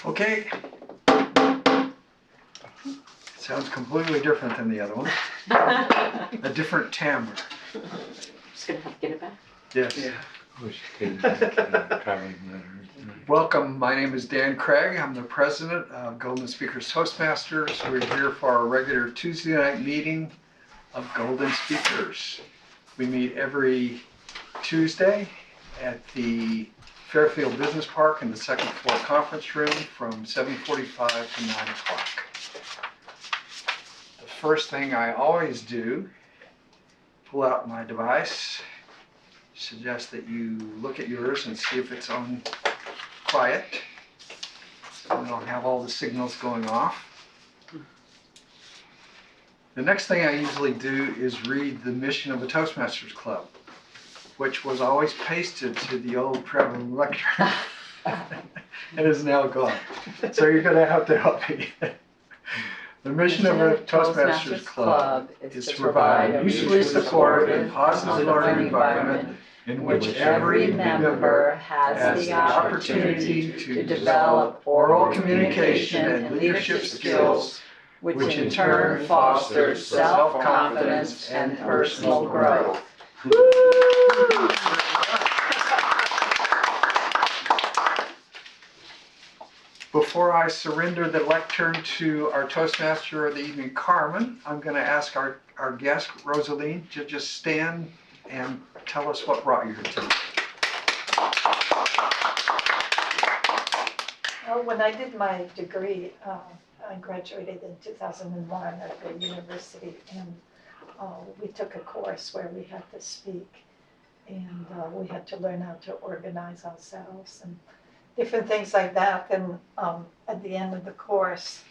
Okay. Sounds completely different than the other one. A different timbre. Just gonna have to get it back. Yes. Yeah. Welcome, my name is Dan Craig. I'm the president of Golden Speakers Toastmasters. We're here for our regular Tuesday night meeting of Golden Speakers. We meet every Tuesday at the Fairfield Business Park in the second floor conference room from 7:45 to 9 o'clock. The first thing I always do, pull out my device, suggest that you look at yours and see if it's on quiet, so we don't have all the signals going off. The next thing I usually do is read the mission of the Toastmasters Club, which was always pasted to the old traveling lectern and is now gone. So you're going to have to help me. The mission of the Toastmasters Club is to provide a mutually supportive and positive learning environment in which every member has the opportunity to develop oral communication and leadership skills, which in turn fosters self-confidence and personal growth. Before I surrender the lectern to our Toastmaster of the evening, Carmen, I'm going to ask our guest, Rosaline, to just stand and tell us what brought you here today. Well, when I did my degree, I graduated in 2001 at the university, and we took a course where we had to speak, and we had to learn how to organize ourselves and different things like that. And at the end of the course,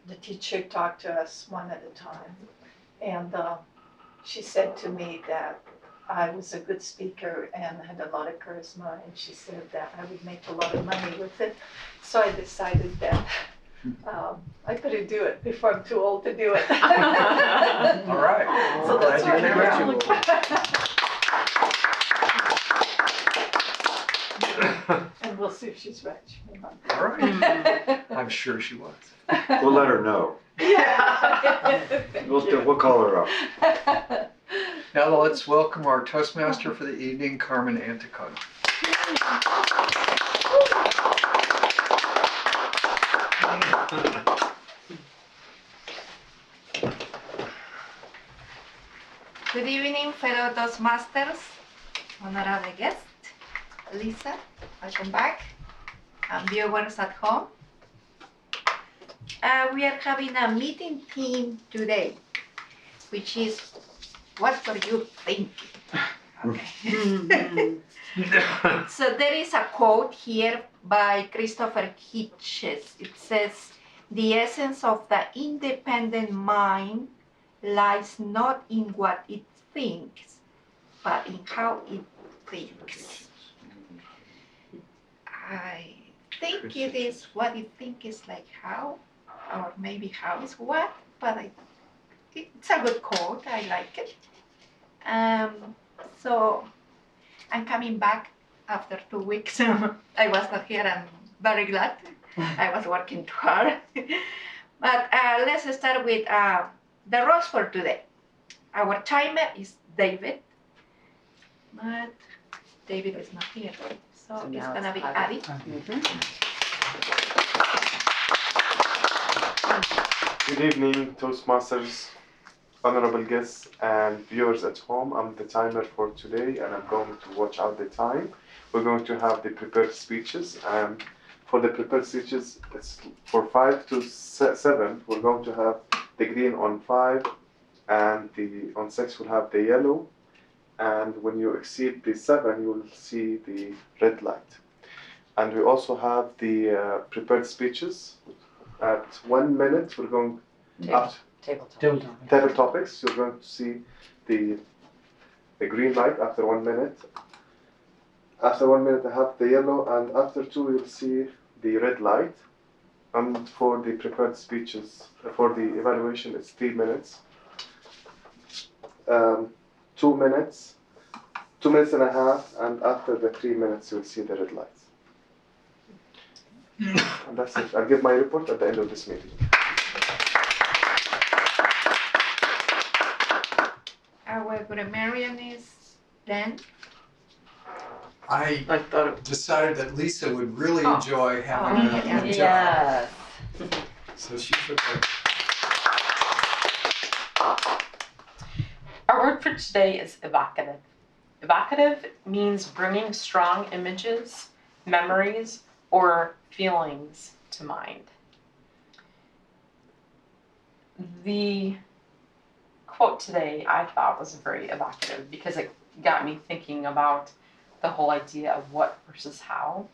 the teacher talked to us one at a time, and she said to me that I was a good speaker and had a lot of charisma, and she said that I would make a lot of money with it. So I decided that I better do it before I'm too old to do it. All right. So that's Glad you what came out. And we'll see if she's right. All right. I'm sure she was. We'll let her know. Yeah. We'll call her up. Now let's welcome our Toastmaster for the evening, Carmen Anticona. Good evening, fellow Toastmasters, honorable guest, Lisa, welcome back, and viewers at home. We are having a meeting theme today, which is what are you thinking? Okay. So there is a quote here by Christopher Hitchens. It says, "The essence of the independent mind lies not in what it thinks, but in how it thinks." I think it is what it thinks is like how, or maybe how is what, but it's a good quote, I like it. So I'm coming back after 2 weeks. I was not here, I'm very glad. I was working too hard. But let's start with the roles for today. Our timer is David, but David is not here, so it's gonna be Adi. Good evening, Toastmasters, honorable guests, and viewers at home. I'm the timer for today, and I'm going to watch out the time. We're going to have the prepared speeches, and for the prepared speeches, it's for 5 to 7. We're going to have the green on 5, and on 6 we'll have the yellow. And when you exceed the 7, you will see the red light. And we also have the prepared speeches. At 1 minute, we're going table topics. You're going to see the green light after 1 minute. After 1 minute, I have the yellow, and after 2, you'll see the red light. And for the prepared speeches, for the evaluation, it's 3 minutes. 2 minutes, 2 minutes and a half, and after the 3 minutes, you'll see the red lights. And that's it. I'll give my report at the end of this meeting. Our grammarian is Dan. I thought it decided that Lisa would really Oh. enjoy having Oh, a yeah. new job. Yes. So she took it. Our word for today is evocative. Evocative means bringing strong images, memories, or feelings to mind. The quote today I thought was very evocative because it got me thinking about the whole idea of what versus how.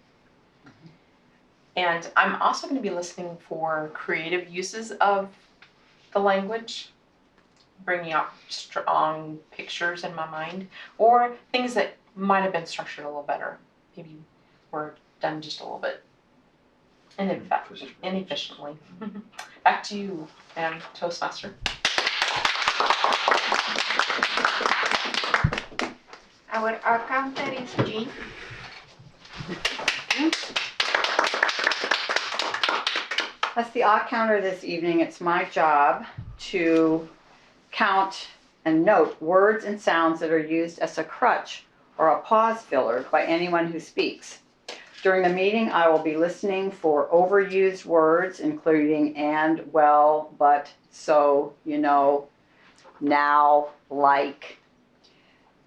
And I'm also going to be listening for creative uses of the language, bringing out strong pictures in my mind, or things that might have been structured a little better. Maybe were done just a little bit inefficiently. Back to you, and Toastmaster. Our accountant is Jean. As the odd counter this evening, it's my job to count and note words and sounds that are used as a crutch or a pause filler by anyone who speaks. During the meeting, I will be listening for overused words, including and, well, but, so, you know, now, like.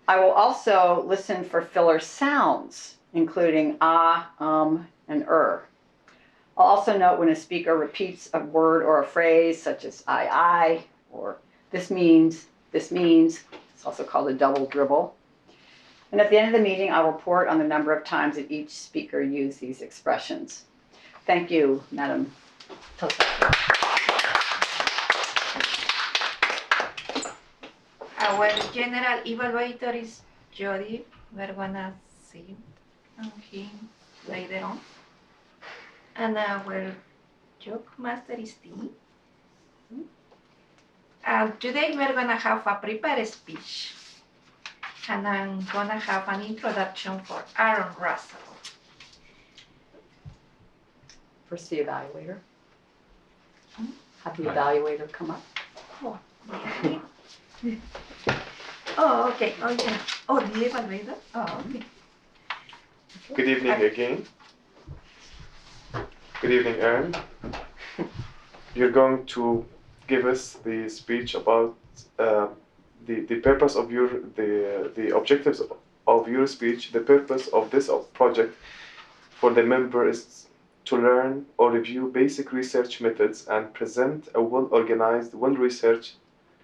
I will also listen for filler sounds, including and I'll also note when a speaker repeats a word or a phrase such as I, or this means. It's also called a double dribble. And at the end of the meeting, I will report on the number of times that each speaker used these expressions. Thank you, Madam Toastmaster. Our general evaluator is Jody. We're gonna see him later on. And our joke master is Dee. Today we're gonna have a prepared speech. And I'm gonna have an introduction for Aaron Russell. First, the evaluator. Have the evaluator come up. Oh, okay. Oh, yeah. Oh, the evaluator? Oh, okay. Good evening again. Good evening, Aaron. You're going to give us the speech about the purpose of the objectives of your speech. The purpose of this project for the member is to learn or review basic research methods and present a well-organized, well-researched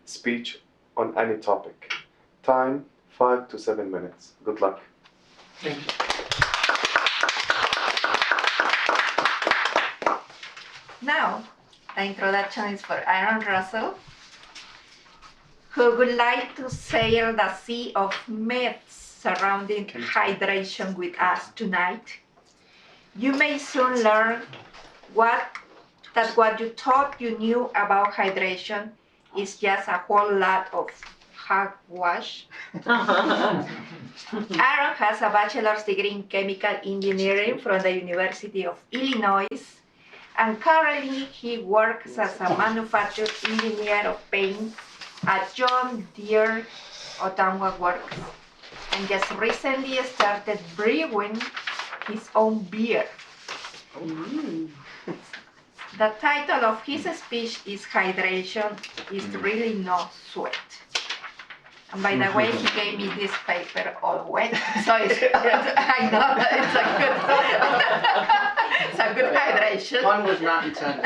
speech on any topic. Time, 5 to 7 minutes. Good luck. Thank you. Now, the introduction is for Aaron Russell, who would like to sail the sea of myths surrounding hydration with us tonight. You may soon learn that what you thought you knew about hydration is just a whole lot of hogwash. Aaron has a bachelor's degree in chemical engineering from the University of Illinois, and currently he works as a manufacturing engineer of paint at John Deere Ottawa Works, and just recently started brewing his own beer. The title of his speech is Hydration is Really No Sweat. And by the way, he gave me this paper all wet, so I know it's a good hydration. One was not intended.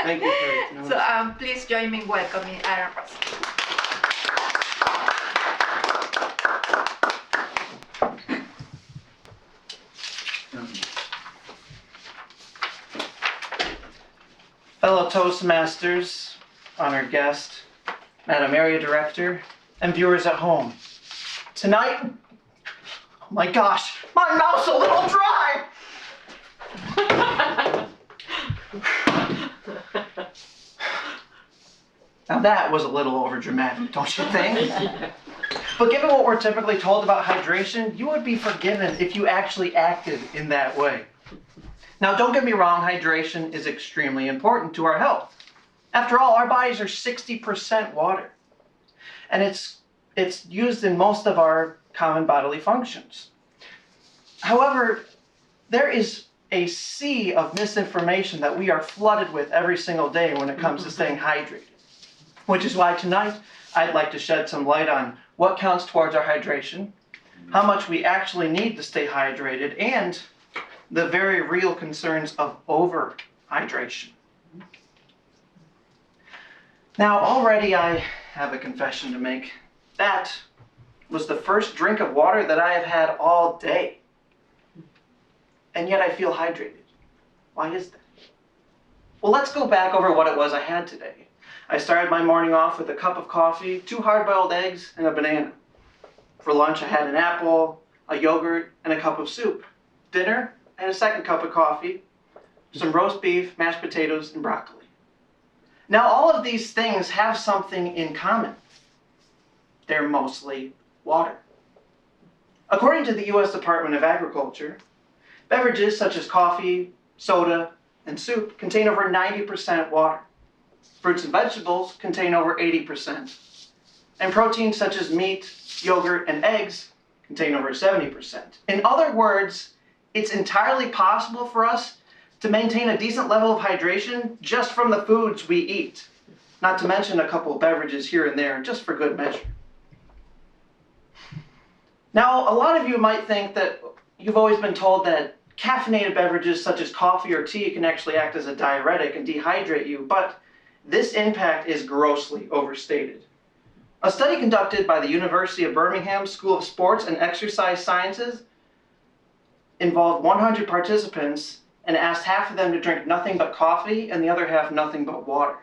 Thank you for noticing. So please join me in welcoming Aaron Russell. Fellow Toastmasters, honored guest, Madam Area Director, and viewers at home. Tonight, oh my gosh, my mouth's a little dry! Now that was a little overdramatic, don't you think? But given what we're typically told about hydration, you would be forgiven if you actually acted in that way. Now, don't get me wrong, hydration is extremely important to our health. After all, our bodies are 60% water, and it's used in most of our common bodily functions. However, there is a sea of misinformation that we are flooded with every single day when it comes to staying hydrated, which is why tonight I'd like to shed some light on what counts towards our hydration, how much we actually need to stay hydrated, and the very real concerns of overhydration. Now, already I have a confession to make. That was the first drink of water that I have had all day. And yet I feel hydrated. Why is that? Well, let's go back over what it was I had today. I started my morning off with a cup of coffee, 2 hard-boiled eggs, and a banana. For lunch, I had an apple, a yogurt, and a cup of soup. Dinner, I had a second cup of coffee, some roast beef, mashed potatoes, and broccoli. Now, all of these things have something in common. They're mostly water. According to the U.S. Department of Agriculture, beverages such as coffee, soda, and soup contain over 90% water. Fruits and vegetables contain over 80%. And proteins such as meat, yogurt, and eggs contain over 70%. In other words, it's entirely possible for us to maintain a decent level of hydration just from the foods we eat, not to mention a couple of beverages here and there, just for good measure. Now, a lot of you might think that you've always been told that caffeinated beverages such as coffee or tea can actually act as a diuretic and dehydrate you, but this impact is grossly overstated. A study conducted by the University of Birmingham School of Sports and Exercise Sciences involved 100 participants and asked half of them to drink nothing but coffee and the other half nothing but water.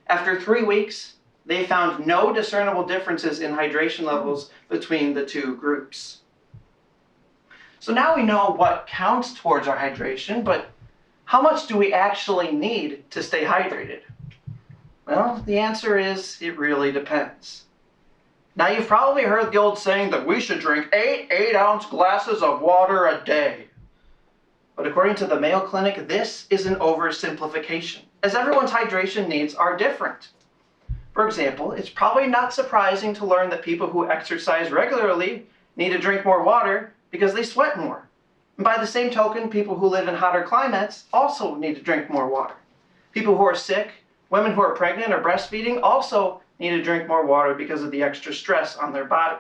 After 3 weeks, they found no discernible differences in hydration levels between the two groups. So now we know what counts towards our hydration, but how much do we actually need to stay hydrated? Well, the answer is it really depends. Now, you've probably heard the old saying that we should drink 8 8-ounce glasses of water a day. But according to the Mayo Clinic, this is an oversimplification, as everyone's hydration needs are different. For example, it's probably not surprising to learn that people who exercise regularly need to drink more water because they sweat more. And by the same token, people who live in hotter climates also need to drink more water. People who are sick, women who are pregnant or breastfeeding also need to drink more water because of the extra stress on their body.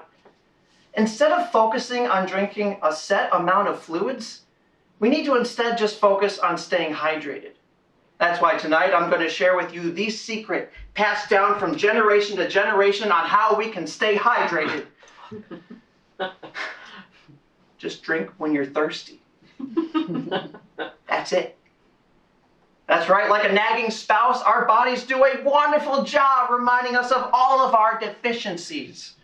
Instead of focusing on drinking a set amount of fluids, we need to instead just focus on staying hydrated. That's why tonight I'm going to share with you the secret passed down from generation to generation on how we can stay hydrated. Just drink when you're thirsty. That's it. That's right, like a nagging spouse, our bodies do a wonderful job reminding us of all of our deficiencies.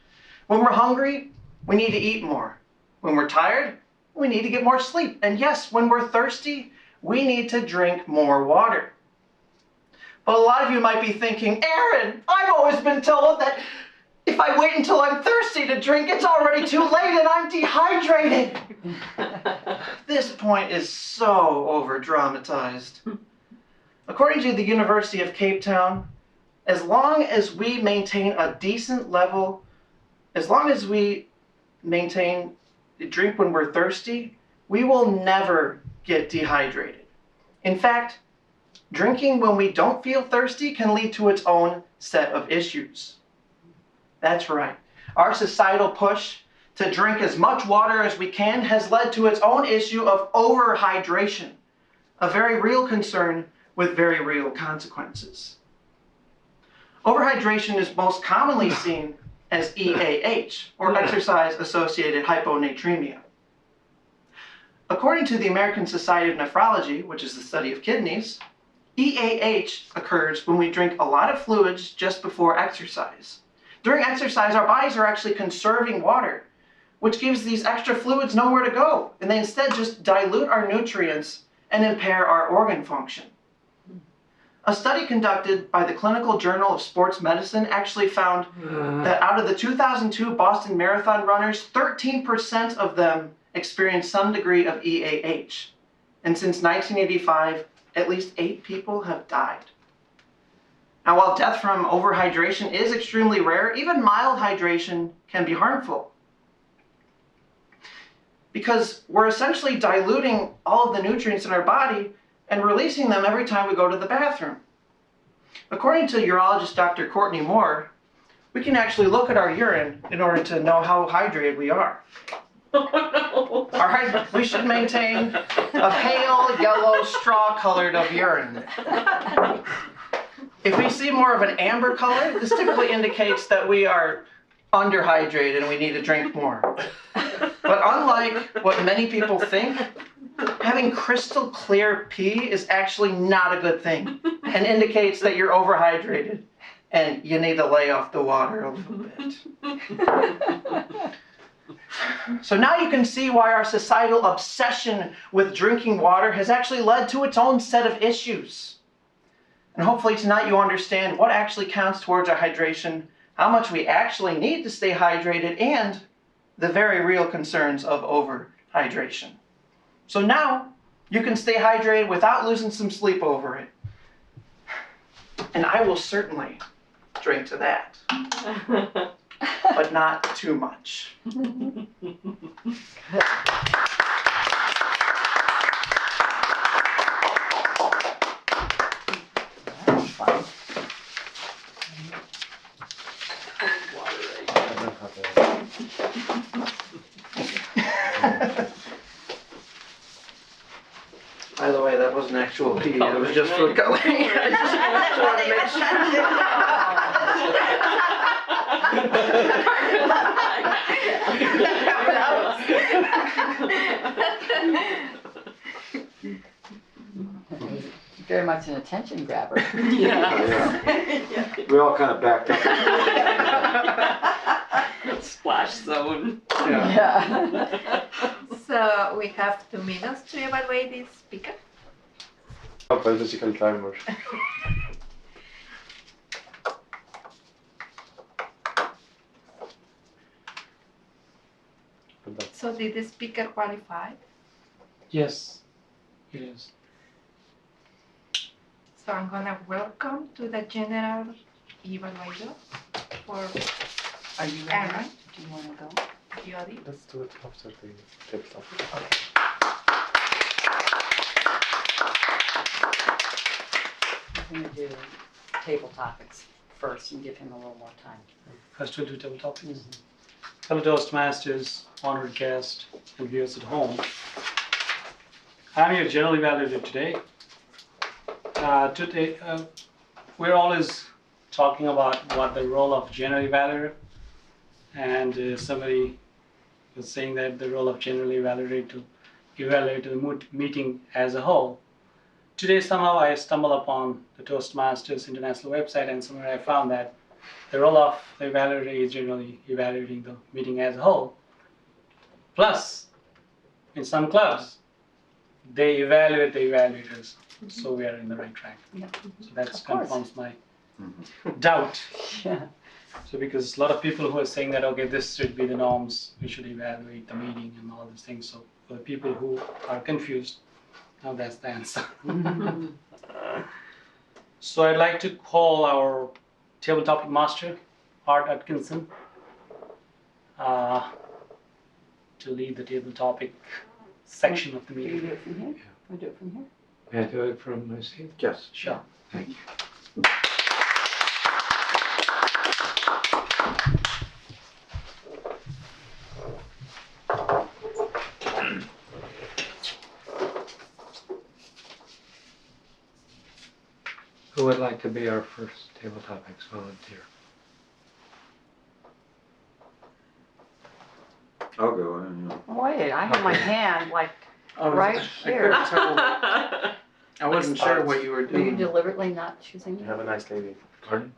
When we're hungry, we need to eat more. When we're tired, we need to get more sleep. And yes, when we're thirsty, we need to drink more water. But a lot of you might be thinking, Aaron, I've always been told that if I wait until I'm thirsty to drink, it's already too late and I'm dehydrated. This point is so over-dramatized. According to the University of Cape Town, as long as we maintain a decent level, as long as we maintain the drink when we're thirsty, we will never get dehydrated. In fact, drinking when we don't feel thirsty can lead to its own set of issues. That's right. Our societal push to drink as much water as we can has led to its own issue of overhydration, a very real concern with very real consequences. Overhydration is most commonly seen as EAH, or exercise-associated hyponatremia. According to the American Society of Nephrology, which is the study of kidneys, EAH occurs when we drink a lot of fluids just before exercise. During exercise, our bodies are actually conserving water, which gives these extra fluids nowhere to go, and they instead just dilute our nutrients and impair our organ function. A study conducted by the Clinical Journal of Sports Medicine actually found that out of the 2002 Boston Marathon runners, 13% of them experienced some degree of EAH. and since 1985, at least 8 people have died. Now, while death from overhydration is extremely rare, even mild hydration can be harmful, because we're essentially diluting all of the nutrients in our body and releasing them every time we go to the bathroom. According to urologist Dr. Courtney Moore, we can actually look at our urine in order to know how hydrated we are. We should maintain a pale yellow straw colored of urine. If we see more of an amber color, this typically indicates that we are underhydrated and we need to drink more. But unlike what many people think, having crystal clear pee is actually not a good thing and indicates that you're overhydrated and you need to lay off the water a little bit. So now you can see why our societal obsession with drinking water has actually led to its own set of issues. And hopefully tonight you understand what actually counts towards our hydration, how much we actually need to stay hydrated, and the very real concerns of overhydration. So now you can stay hydrated without losing some sleep over it. And I will certainly drink to that, but not too much. By the way, that wasn't actual pee, it was just food coloring. I just wanted to make Very much an attention grabber. Yeah. We all kind of backed up. Splash zone. Yeah. So we have 2 minutes to evaluate this speaker. Biological timer. So did the speaker qualify? Yes, it is. So I'm gonna welcome to the general evaluator for Are you Aaron, ready? Do you want to go? Jody. Let's do it after the tip topic. I'm going to do table topics first and give him a little more time. First we'll do table topics. Fellow Toastmasters, honored guest, and viewers at home. I'm your general evaluator today. Today, we're always talking about what the role of general evaluator, and somebody was saying that the role of general evaluator to evaluate the meeting as a whole. Today somehow I stumbled upon the Toastmasters International website, and somewhere I found that the role of the evaluator is generally evaluating the meeting as a whole. Plus, in some clubs, they evaluate the evaluators, so we are in the right track. Yeah. So that Of course. confirms my doubt. Yeah. So because a lot of people who are saying that, okay, this should be the norms, we should evaluate the meeting and all these things. So for the people who are confused, now that's the answer. So I'd like to call our table topic master, Art Atkinson, to lead the table topic section of the Can you meeting. do it from here? I'll do it from here. May I do it from my seat? Yes. Sure. Thank you. Who would like to be our first table topics volunteer? I'll go. Wait, I have my hand like I was- right I here. couldn't tell. I wasn't sure what you were Are you doing. deliberately not choosing me? Have a nice lady. Pardon?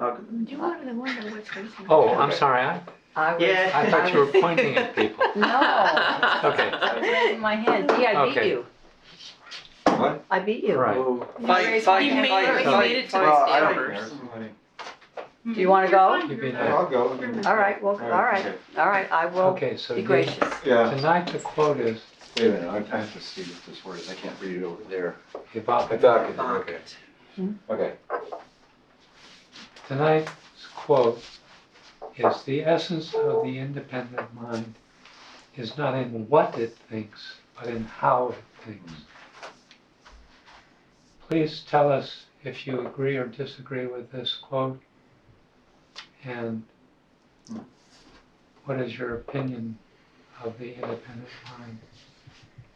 You are the one that was raising. Oh, I'm sorry. I I was. Yeah. I thought you were pointing at people. No. Okay. I was raising my hand. See, I beat Okay. you. What? I beat you. Right. Oh, You fight, raised fight, my hand fight, first. fight, made it to fight. the Well, I stand don't first. care. Do you want to go? You mean, I'll go. All right, well, all right, all right, I will Okay, so be gracious. tonight the quote is, Wait a minute, I have to see what this word is. I can't read it over there. Evocative. Okay. Okay. Tonight's quote is the essence of the independent mind is not in what it thinks, but in how it thinks. Please tell us if you agree or disagree with this quote, and what is your opinion of the independent mind?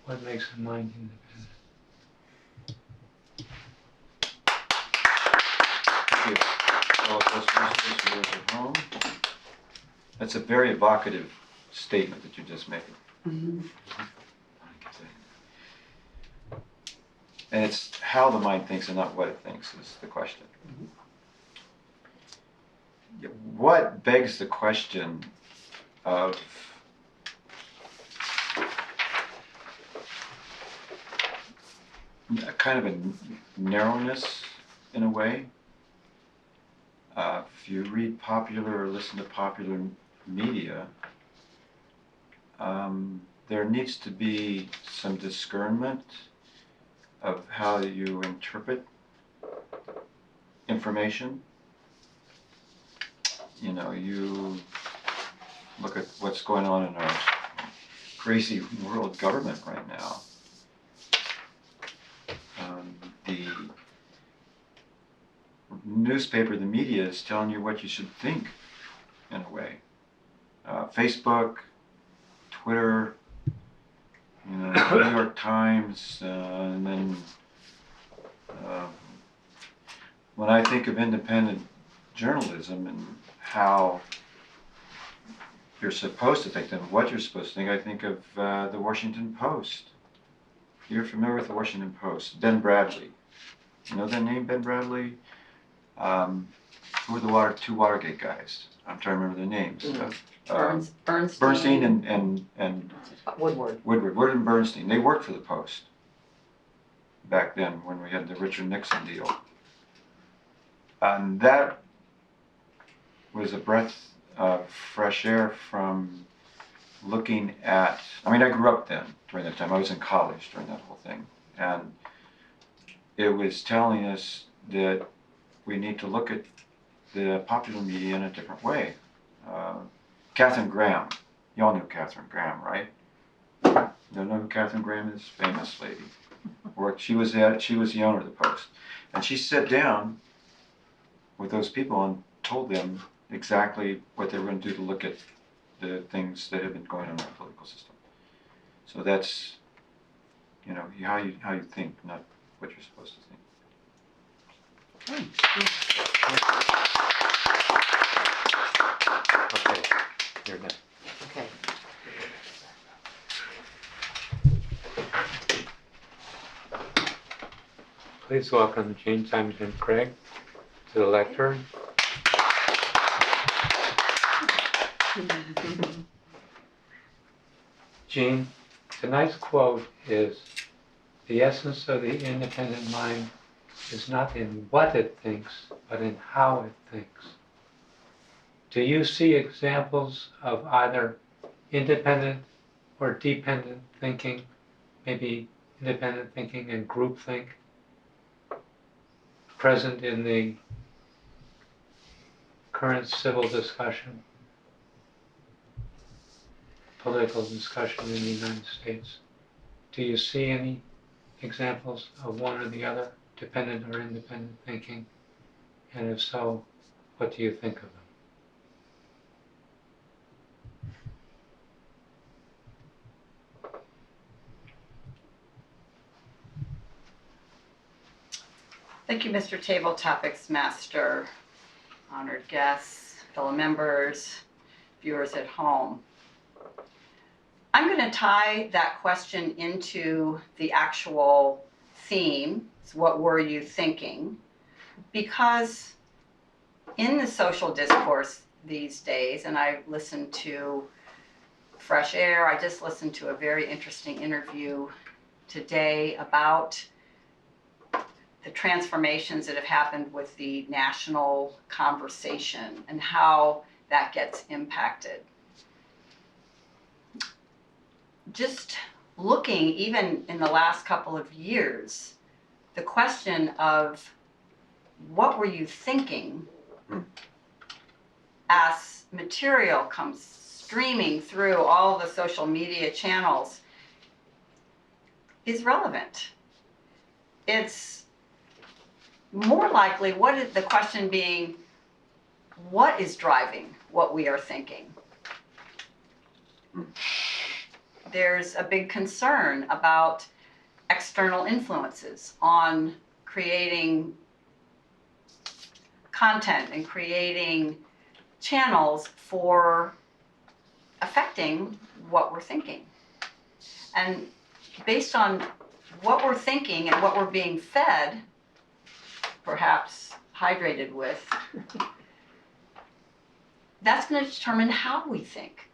What makes a mind independent? Thank you. Fellow Toastmasters, viewers at home. That's a very evocative statement that you just made. And it's how the mind thinks and not what it thinks is the question. What begs the question of a kind of a narrowness in a way? If you read popular or listen to popular media, there needs to be some discernment of how you interpret information. You know, you look at what's going on in our crazy world government right now. The newspaper, the media is telling you what you should think in a way. Facebook, Twitter, you know, New York Times, and then when I think of independent journalism and how you're supposed to think and what you're supposed to think, I think of the Washington Post. You're familiar with the Washington Post? Ben Bradley. You know that name, Ben Bradley? Who were the two Watergate guys? I'm trying to remember their names. Bernstein and Woodward. Woodward and Bernstein. They worked for the Post back then when we had the Richard Nixon deal. And that was a breath of fresh air from looking at, I mean, I grew up then during that time. I was in college during that whole thing. And it was telling us that we need to look at the popular media in a different way. Katharine Graham, you all know Katharine Graham, right? You don't know who Katharine Graham is? Famous lady. She was the owner of the Post. And she sat down with those people and told them exactly what they were going to do to look at the things that have been going on in our political system. So that's, you know, how you think, not what you're supposed to think. Okay, you're done. Okay. Please welcome Jean Symington Craig to the lectern. Jean, tonight's quote is, the essence of the independent mind is not in what it thinks, but in how it thinks. Do you see examples of either independent or dependent thinking, maybe independent thinking and groupthink, present in the current civil discussion, political discussion in the United States? Do you see any examples of one or the other, dependent or independent thinking? And if so, what do you think of them? Thank you, Mr. Table Topics Master, honored guests, fellow members, viewers at home. I'm going to tie that question into the actual theme. It's what were you thinking? Because in the social discourse these days, and I listened to Fresh Air, I just listened to a very interesting interview today about the transformations that have happened with the national conversation and how that gets impacted. Just looking, even in the last couple of years, the question of what were you thinking as material comes streaming through all the social media channels is relevant. It's more likely the question being, what is driving what we are thinking? There's a big concern about external influences on creating content and creating channels for affecting what we're thinking. And based on what we're thinking and what we're being fed, perhaps hydrated with, that's going to determine how we think.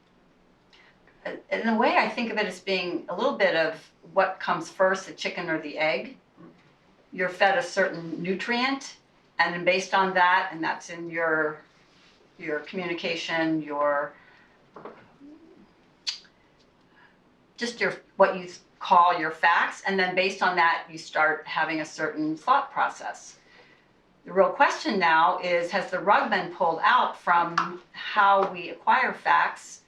In a way, I think of it as being a little bit of what comes first, the chicken or the egg. You're fed a certain nutrient, and then based on that, and that's in your communication, what you call your facts, and then based on that, you start having a certain thought process. The real question now is, has the rug been pulled out from how we acquire facts,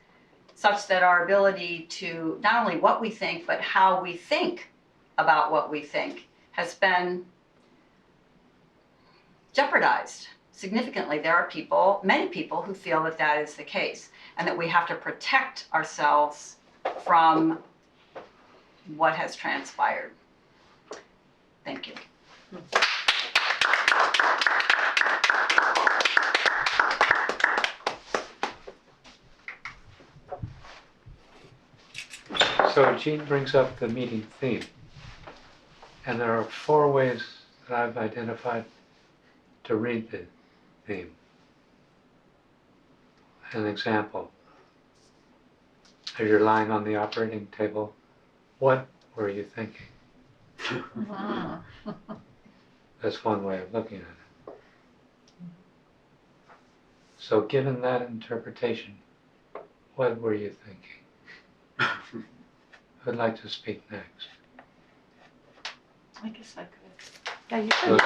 such that our ability to, not only what we think, but how we think about what we think, has been jeopardized significantly? There are people, many people, who feel that that is the case, and that we have to protect ourselves from what has transpired. Thank you. So Jean brings up the meeting theme, and there are 4 ways that I've identified to read the theme. An example: as you're lying on the operating table, what were you thinking? That's one way of looking at it. So given that interpretation, what were you thinking? Who'd like to speak next? I guess I could. Yeah, you could.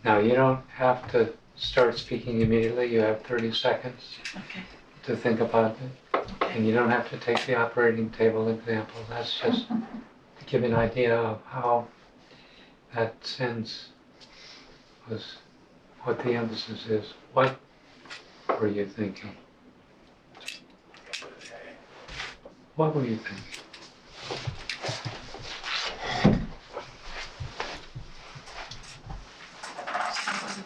Now, you don't have to start speaking immediately. You have 30 seconds to think about it. And you don't have to take the operating table example. That's just to give you an idea of how that sense was, what the emphasis is. What were you thinking? What were you thinking?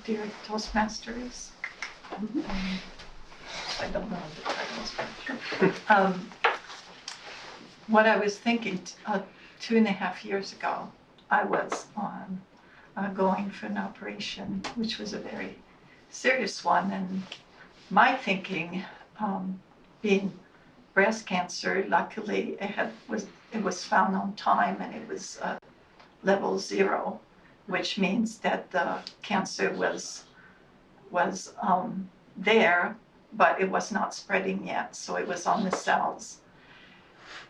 Dear Toastmasters. I don't know the titles, but what I was thinking 2.5 years ago, I was on going for an operation, which was a very serious one, and my thinking, being breast cancer, luckily it was found on time, and it was level 0, which means that the cancer was there, but it was not spreading yet, so it was on the cells.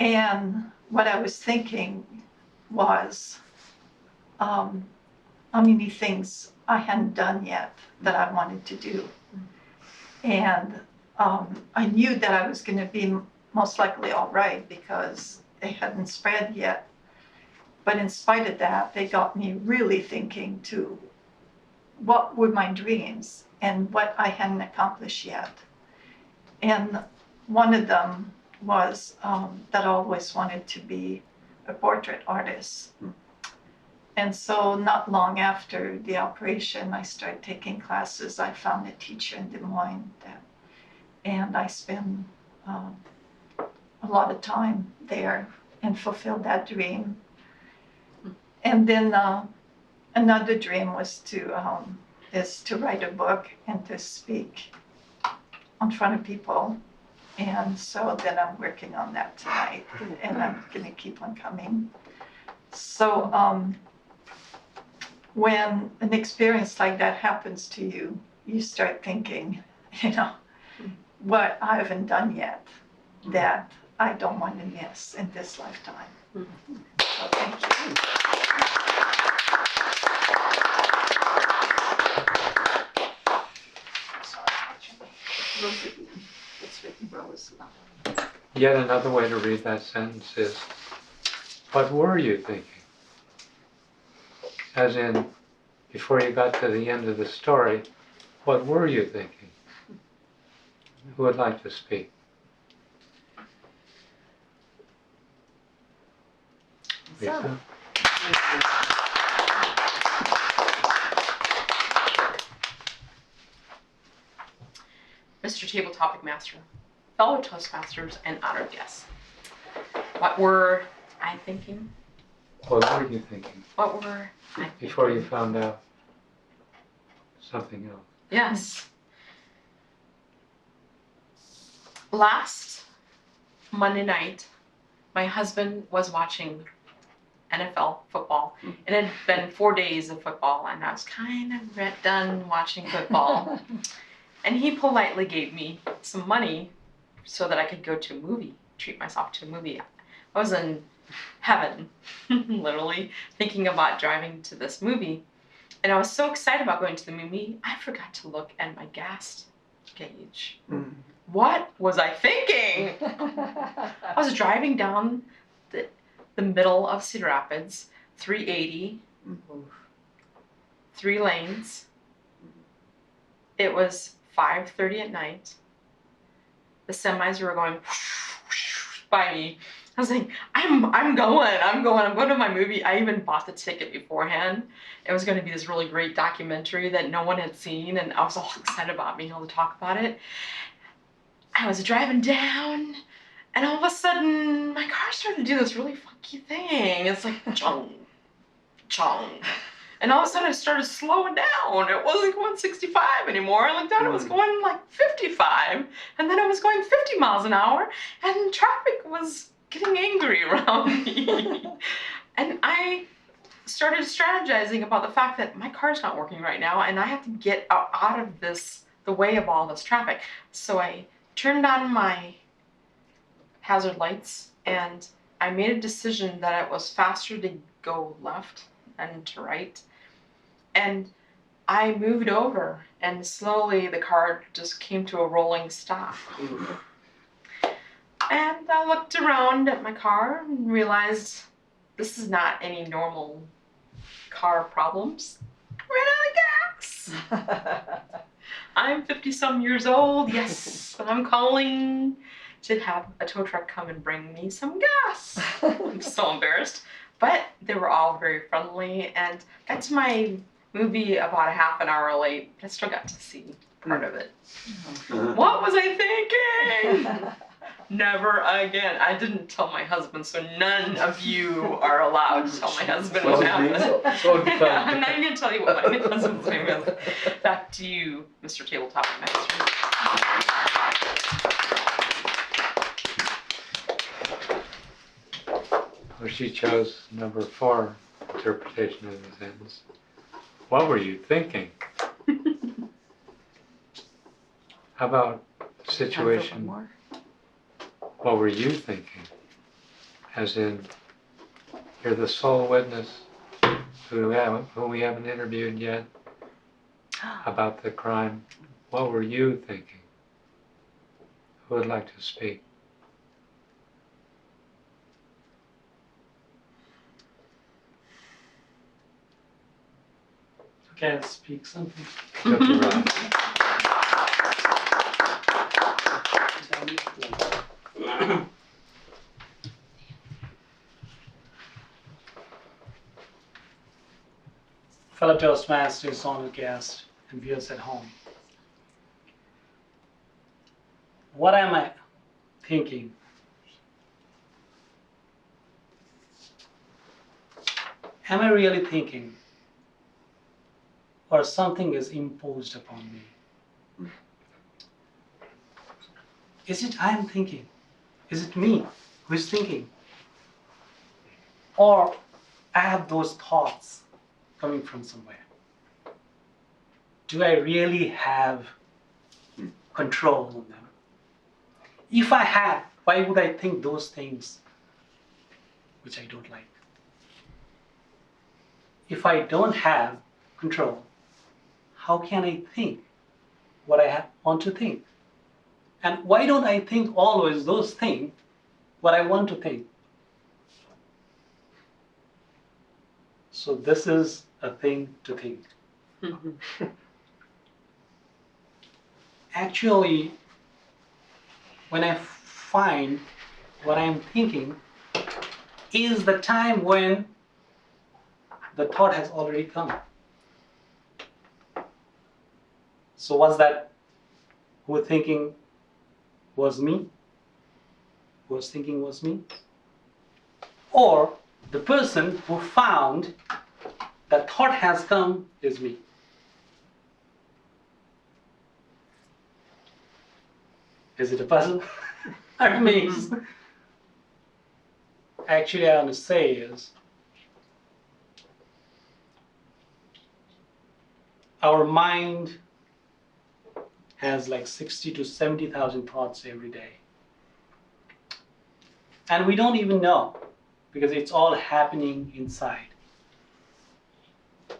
And what I was thinking was how many things I hadn't done yet that I wanted to do. And I knew that I was going to be most likely all right because it hadn't spread yet. But in spite of that, they got me really thinking to what were my dreams and what I hadn't accomplished yet. And one of them was that I always wanted to be a portrait artist. And so not long after the operation, I started taking classes. I found a teacher in Des Moines, and I spent a lot of time there and fulfilled that dream. And then another dream was to write a book and to speak in front of people. And so then I'm working on that tonight, and I'm going to keep on coming. So when an experience like that happens to you, you start thinking, what I haven't done yet that I don't want to miss in this lifetime. So thank you. Sorry, Jimmy. It's written Rose. Yet another way to read that sentence is, what were you thinking? As in, before you got to the end of the story, what were you thinking? Who would like to speak? Lisa? Mr. Table Topic Master, fellow Toastmasters, and honored guests. What were I thinking? What were you thinking? What were I thinking? Before you found out something else. Yes. Last Monday night, my husband was watching NFL football. It had been 4 days of football, and I was kind of done watching football. And he politely gave me some money so that I could go to a movie, treat myself to a movie. I was in heaven, literally, thinking about driving to this movie. And I was so excited about going to the movie, I forgot to look at my gas gauge. What was I thinking? I was driving down the middle of Cedar Rapids, 380, 3 lanes. It was 5:30 at night. The semis were going by me. I was like, I'm going to my movie. I even bought the ticket beforehand. It was going to be this really great documentary that no one had seen, and I was all excited about being able to talk about it. I was driving down, and all of a sudden, my car started to do this really funky thing. It's like, chong, chong. And all of a sudden, it started slowing down. It wasn't going 65 anymore. I looked down, it was going like 55. And then it was going 50 miles an hour, and traffic was getting angry around me. And I started strategizing about the fact that my car's not working right now, and I have to get out of the way of all this traffic. So I turned on my hazard lights, and I made a decision that it was faster to go left and to right. And I moved over, and slowly the car just came to a rolling stop. And I looked around at my car and realized this is not any normal car problems. Ran out of gas. I'm 50-some years old, yes, and I'm calling to have a tow truck come and bring me some gas. I'm so embarrassed. But they were all very friendly, and got to my movie about a half an hour late, but I still got to see part of it. What was I thinking? Never again. I didn't tell my husband, so none of you are allowed to tell my husband what happened. I'm not even going to tell you what my husband's name is. Back to you, Mr. Tabletop Master. Well, she chose number 4 interpretation of the sentence. What were you thinking? How about the situation? What were you thinking? As in, you're the sole witness who we haven't interviewed yet about the crime. What were you thinking? Who would like to speak? Okay, I'll speak something. Guilty right. Fellow Toastmasters, honored guests, and viewers at home. What am I thinking? Am I really thinking? Or something is imposed upon me? Is it I am thinking? Is it me who is thinking? Or I have those thoughts coming from somewhere? Do I really have control on them? if I have, why would I think those things which I don't like? If I don't have control, how can I think what I want to think? And why don't I think always those things what I want to think? So this is a thing to think. Actually, when I find what I'm thinking is the time when the thought has already come. So was that who thinking was me? Who was thinking was me? Or the person who found that thought has come is me? Is it a puzzle? I'm amazed. Actually, I want to say is our mind has like 60 to 70,000 thoughts every day. And we don't even know because it's all happening inside.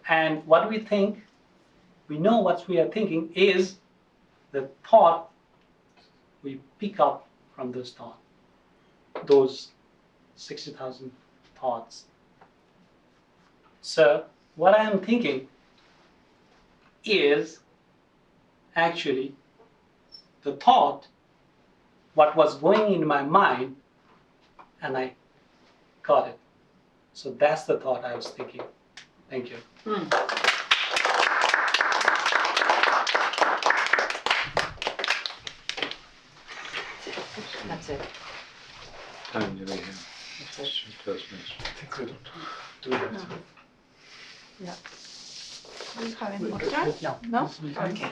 And what we think, we know what we are thinking is the thought we pick up from those thoughts, those 60,000 thoughts. So what I am thinking is actually the thought, what was going in my mind, and I got it. So that's the thought I was thinking. Thank you. That's it. Time do we have? Toastmasters. I think we don't do that. Do you have any more time? No. No? Okay.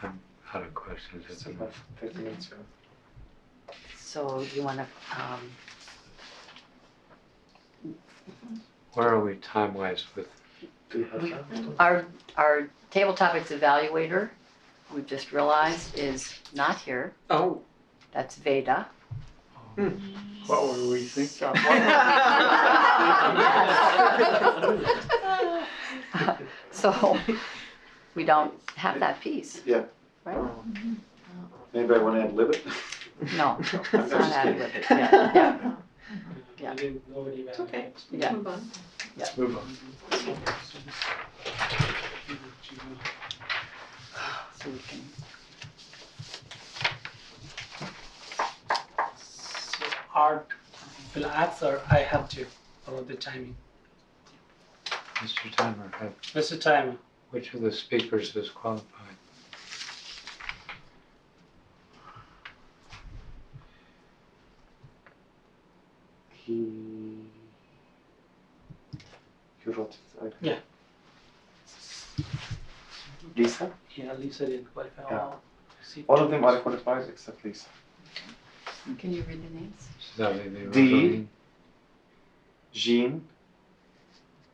I'm out of questions at the moment. 30 minutes, yeah. So you want to, Where are we time-wise with? Do you have time? our table topics evaluator, we've just realized is not here. Oh. That's Veda. What were we thinking? So, so we don't have that piece. Yeah. Right? Anybody want to add lib it? No, it's not just added kidding. with it. Yeah, Yeah. I didn't nobody It's okay. yeah. Move on. Let's move on. So we can, So Art will answer, I have to, about the timing. Mr. Timer, Mr. Timer, which of the speakers is qualified? You wrote it. I think. Yeah. Lisa? yeah, Lisa didn't qualify. Yeah. See, All of them are qualified except Lisa. can you read the names? So that would be D. Rosaline. Jean,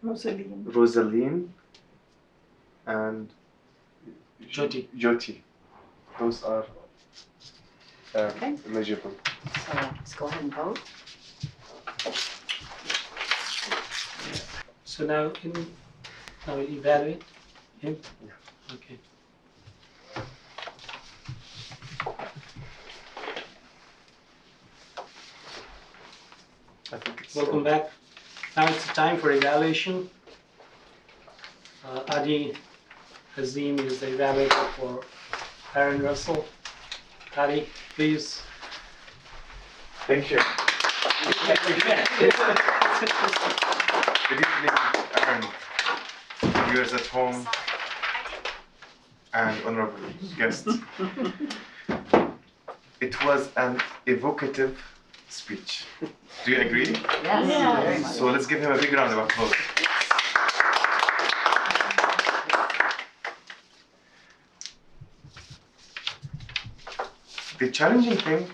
Rosaline. Rosaline, and Jyoti. Jyoti. Those are Okay. eligible. So let's go ahead and vote. So now we evaluate him? Yeah. Okay. I think it's Welcome back. Now it's time for evaluation. Adi Azim is the evaluator for Aaron Russell. Adi, please. Thank you. Good evening, Aaron, viewers at home, and honorable guests. It was an evocative speech. Do you agree? Yes, very much. So let's give him a big round of applause. The challenging thing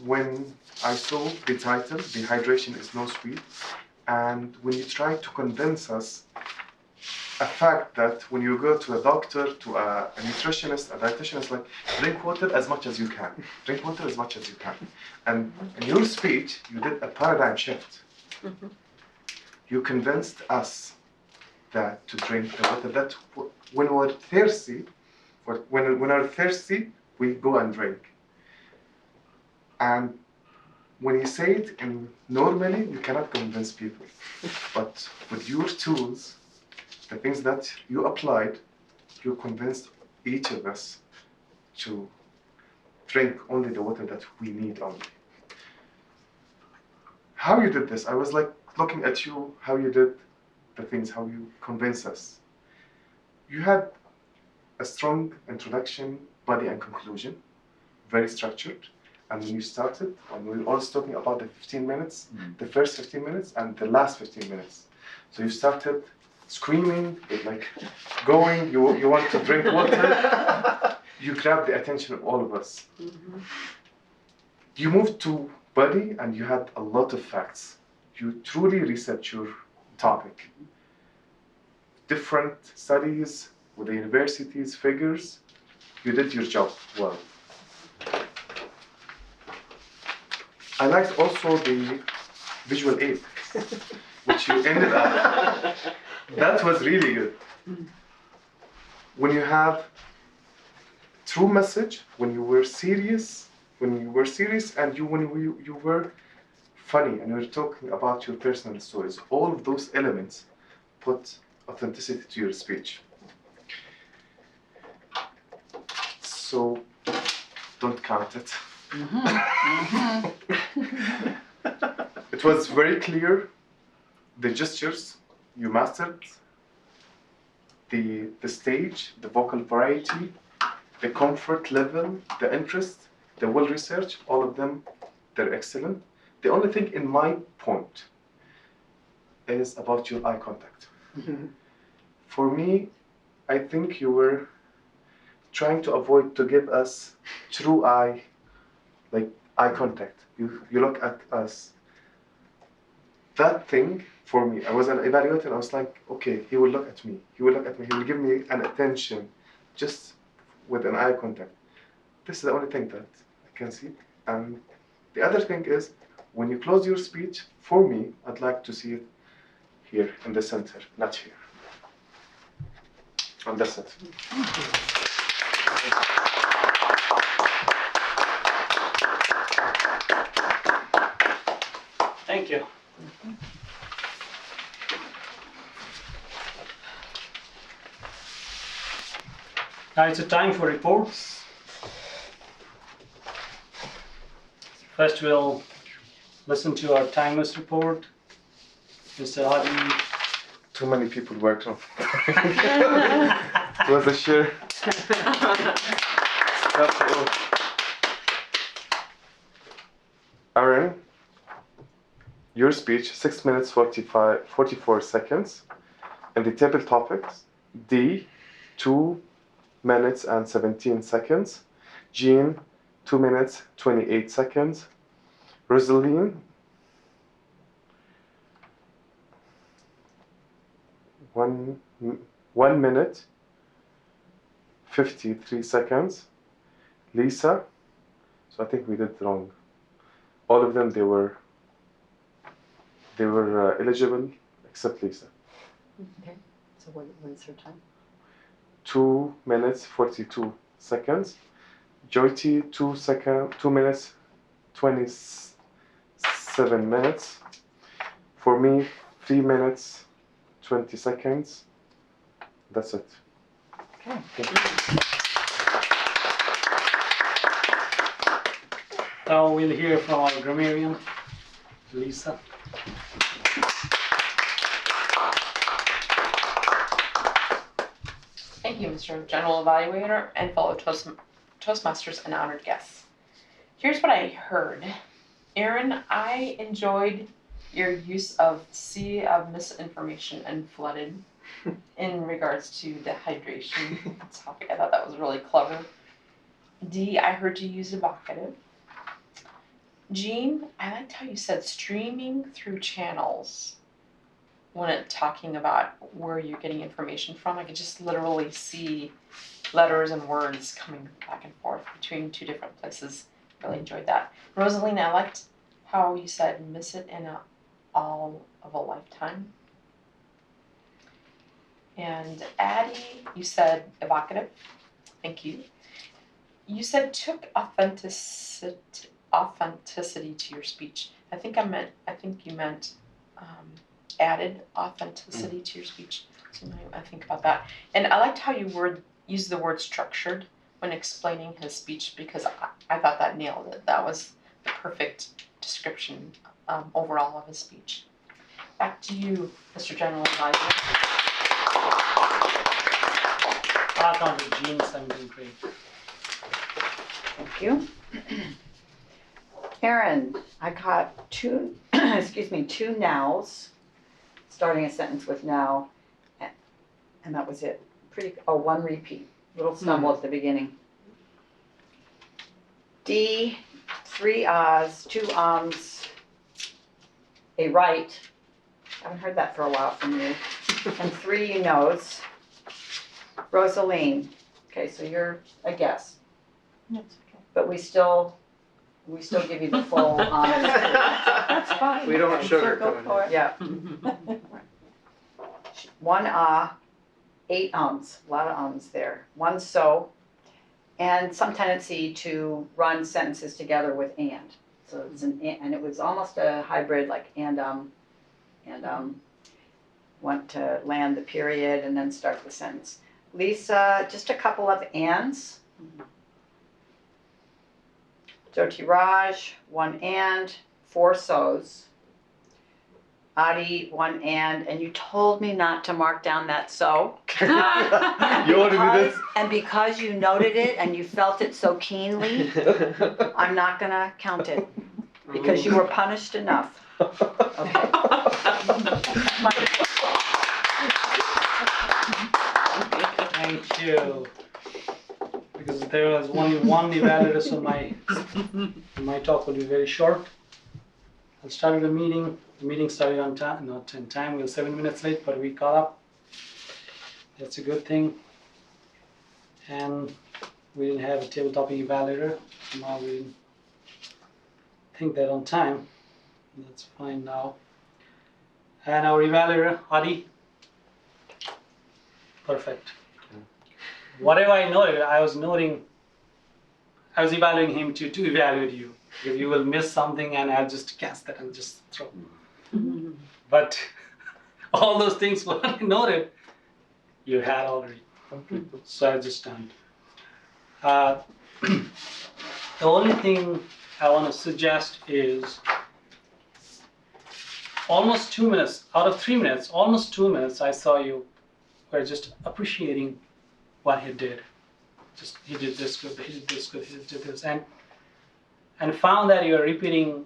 when I saw the title, Dehydration is No Sweet, and when you try to convince us a fact that when you go to a doctor, to a nutritionist, a dietitian, like, drink water as much as you can. Drink water as much as you can. And in your speech, you did a paradigm shift. You convinced us that to drink the water, that when we're thirsty, when we're thirsty, we go and drink. And when you say it normally, you cannot convince people. But with your tools, the things that you applied, you convinced each of us to drink only the water that we need only. How you did this, I was like looking at you, how you did the things, how you convinced us. You had a strong introduction, body and conclusion, very structured. And when you started, and we were always talking about the 15 minutes, the first 15 minutes and the last 15 minutes. So you started screaming, like going, you want to drink water. You grabbed the attention of all of us. You moved to body and you had a lot of facts. You truly researched your topic. Different studies with the universities, figures. You did your job well. I liked also the visual aid, which you ended up. That was really good. When you have true message, when you were serious, and when you were funny and you were talking about your personal stories, all of those elements put authenticity to your speech. So don't count it. It was very clear, the gestures you mastered, the stage, the vocal variety, the comfort level, the interest, the well research, all of them, they're excellent. The only thing in my point is about your eye contact. For me, I think you were trying to avoid to give us true eye contact. You look at us. That thing, for me, I was an evaluator, I was like, okay, he will look at me. He will give me an attention, just with an eye contact. This is the only thing that I can see. And the other thing is, when you close your speech, for me, I'd like to see it here in the center, not here. And that's it. Thank you. Now it's a time for reports. First we'll listen to our timeless report. Mr. Adi. Too many people worked on it. Was a sheer. That's all. Aaron, your speech, 6 minutes 44 seconds. And the table topics, D, 2 minutes and 17 seconds. Jean, 2 minutes 28 seconds. Rosaline, 1 minute 53 seconds. Lisa, so I think we did wrong. All of them, they were eligible except Lisa. Okay, so what's her time? 2 minutes 42 seconds. Jyoti, 2 minutes 27 minutes. For me, 3 minutes 20 seconds. That's it. Okay. Now we'll hear from our grammarian, Lisa. Thank you, Mr. General Evaluator and fellow Toastmasters and honored guests. Here's what I heard. Aaron, I enjoyed your use of sea of misinformation and flooded in regards to the hydration topic. I thought that was really clever. D, I heard you use evocative. Jean, I liked how you said streaming through channels. when it talking about where you're getting information from. I could just literally see letters and words coming back and forth between two different places. Really enjoyed that. Rosalina, I liked how you said miss it in all of a lifetime. And Addie, you said evocative. Thank you. You said took authenticity to your speech. I think you meant added authenticity to your speech. So now I think about that. And I liked how you used the word structured when explaining his speech, because I thought that nailed it. That was the perfect description overall of his speech. Back to you, Mr. General Advisor. Back on to Jean Symington Craig. Thank you. Karen, I caught two, two nows, starting a sentence with now, and that was it. One repeat, little stumble at the beginning. D, 3 ahs, 2 ums, a right. Haven't heard that for a while from you. And 3 you knows. Rosaline, okay, so you're a guess. That's okay. But we still give you the full honest. That's fine. We don't So sugarcoat go for it. Yeah. 1 ah, 8 ums, a lot of ums there. 1 so, and some tendency to run sentences together with and. So it's and it was almost a hybrid, like and want to land the period and then start the sentence. Lisa, just a couple of ands. Jyotiraj, 1 and, 4 so's. Adi, 1 and you told me not to mark down that so. You want to do this? And because you noted it and you felt it so keenly, I'm not gonna count it, because you were punished enough. Okay. Thank you. Because there was only one evaluator, so my talk will be very short. I started the meeting. The meeting started on time, not in time. We were 7 minutes late, but we caught up. That's a good thing. And we didn't have a tabletop evaluator. Now we didn't think that on time. That's fine now. And our evaluator, Adi, perfect. Whatever I noted, I was evaluating him to evaluate you. If you will miss something, and I'll just cast that and just throw. But all those things what I noted, you had already. So I just done. The only thing I want to suggest is almost 2 minutes, out of 3 minutes, almost 2 minutes, I saw you were just appreciating what he did. Just he did this good, he did this good, he did this, and found that you are repeating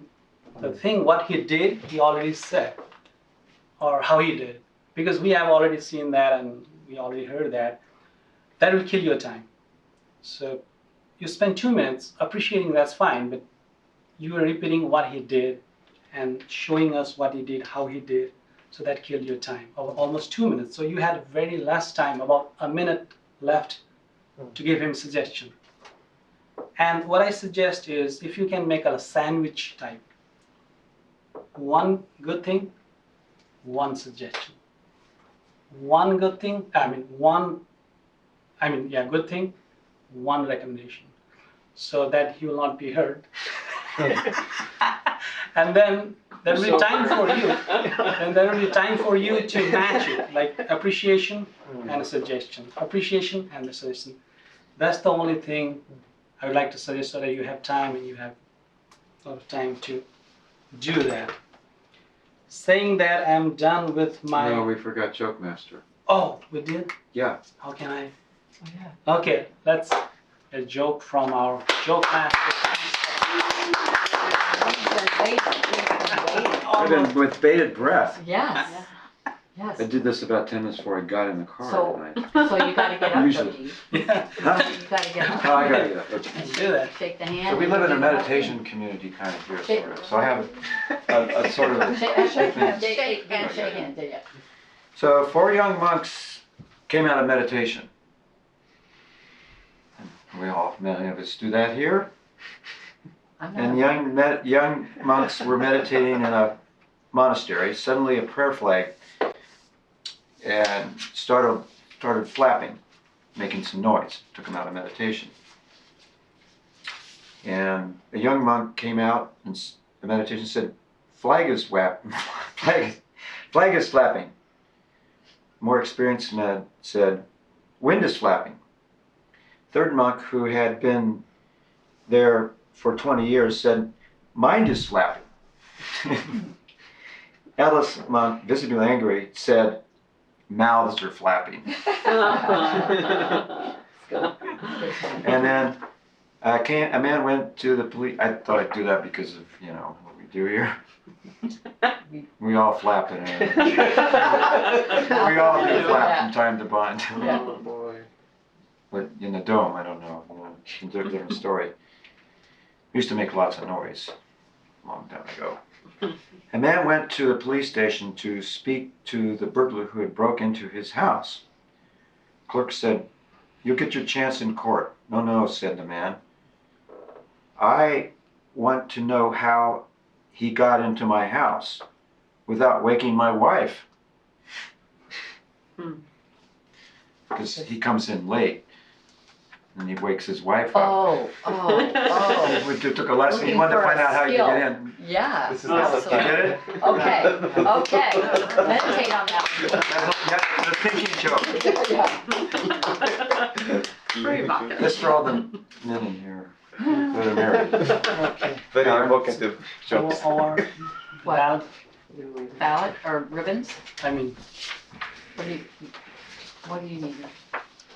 the thing what he did, he already said, or how he did, because we have already seen that and we already heard that. That will kill your time. So you spend 2 minutes appreciating, that's fine, but you are repeating what he did and showing us what he did, how he did. So that killed your time of almost 2 minutes. So you had very less time, about a minute left to give him suggestion. And what I suggest is, if you can make a sandwich type, 1 good thing, 1 suggestion. 1 good thing, good thing, 1 recommendation, so that he will not be hurt. And then there will be time for you. And there will be time for you to match it, like appreciation and a suggestion. Appreciation and a suggestion. That's the only thing I would like to suggest, so that you have time and you have a lot of time to do that. Saying that, I'm done with my... No, we forgot Joke Master. Oh, we did? Yeah. How can I? Oh, yeah. Okay, let's a joke from our joke master. With bated breath. Yes. Yes. I did this about 10 minutes before I got in the car So- tonight. So you gotta get up, Usually. Dee. Yeah, Huh? You gotta get up. Oh, I gotta get up. Okay. let's do that. Shake the hand. So we and live in a you get up. meditation community kind of here, sort of. So I have a sort of. Shake hands. Shake Shake hands. hands, yeah. So 4 young monks came out of meditation. Many of us do that here. I'm And not. young monks were meditating in a monastery. Suddenly a prayer flag and started flapping, making some noise. Took them out of meditation. And a young monk came out and the meditation said, flag is flapping. More experienced man said, wind is flapping. Third monk, who had been there for 20 years, said, mind is flapping. Alice monk, visibly angry, said, mouths are flapping. And then a man went to the police. I thought I'd do that because of, what we do here. We all flap it. We all do flap from time to time. Oh, boy. But in the dome, I don't know. It's a different story. We used to make lots of noise a long time ago. A man went to the police station to speak to the burglar who had broke into his house. Clerk said, you'll get your chance in court. No, said the man. I want to know how he got into my house without waking my wife. Because he comes in late and he wakes his wife up. Oh. We took a lesson. He wanted to find out how you get in. Yeah. This is You the get it? Okay. Meditate on that. That's a thinking joke. Let's throw the men in here that are married. Okay. Very evocative jokes. Or What? ballot, Ballot or ribbons? I mean, What do you need?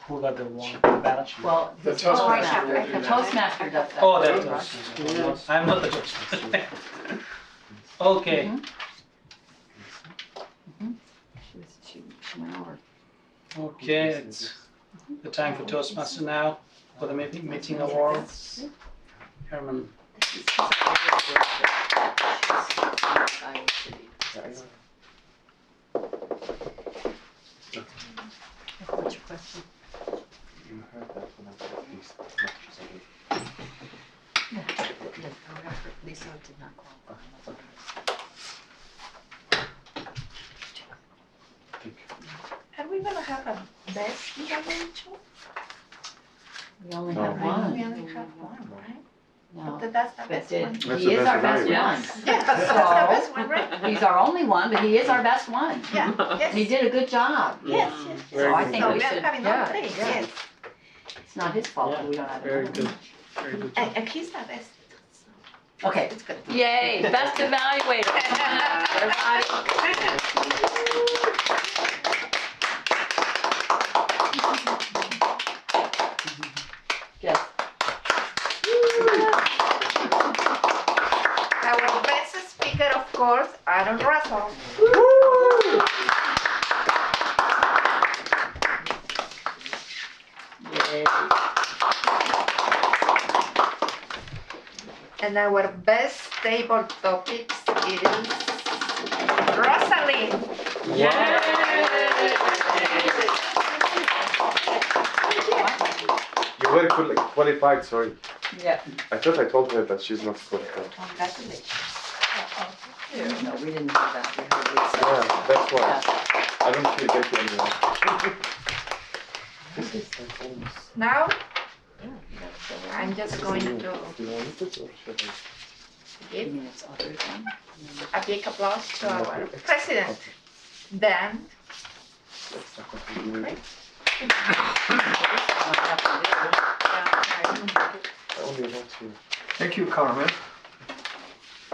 who got the ballot? Well, The the Toastmaster will do The that. Toastmaster does that. Oh, that's, I'm not the Toastmaster. Okay, She went over. okay, it's the time for Toastmaster now, for the meeting awards. Herman, What's your question? You heard that when I was at least as much as I did. Lisa did not qualify. Are we gonna have a best evaluation? We only No. have one. We only have one, right? No. But that's the But best did- one. That's he the is best our best one. evaluation. Yeah, that's the best one, right? He's our only one, but he is our best one. Yeah, And he yes, did a good job. yes. So I think So we we are should, having all yeah, three, yeah. yes. It's not his fault that we don't have very another good, very good. And he's the best. one. Okay. It's good. Yay, best evaluator. Yes. Our best speaker, of course, Aaron Russell. Yay. And our best table topics is Rosalind. You're very qualified, sorry. Yeah. I thought I told her that she's not qualified. Congratulations. No, we didn't do that. We heard Lisa. Yeah, that's why. Yeah. I don't feel guilty anymore. Now, Yeah, that's the one. I'm just going to Do you want it or should I? You mean it's other one? a big applause to our president, Dan. That's not what we do. Right. I only want to. Thank you, Carmen.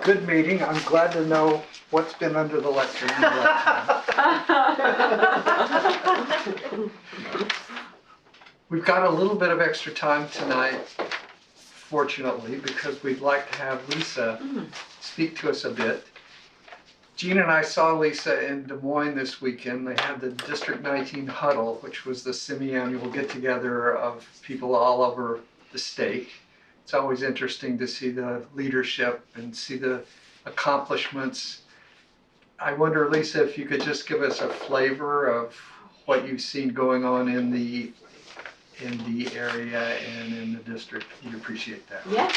Good meeting. I'm glad to know what's been under the lectern. We've got a little bit of extra time tonight, fortunately, because we'd like to have Lisa speak to us a bit. Jean and I saw Lisa in Des Moines this weekend. They had the District 19 huddle, which was the semi-annual get-together of people all over the state. It's always interesting to see the leadership and see the accomplishments. I wonder, Lisa, if you could just give us a flavor of what you've seen going on in the area and in the district. We'd appreciate that. Yes.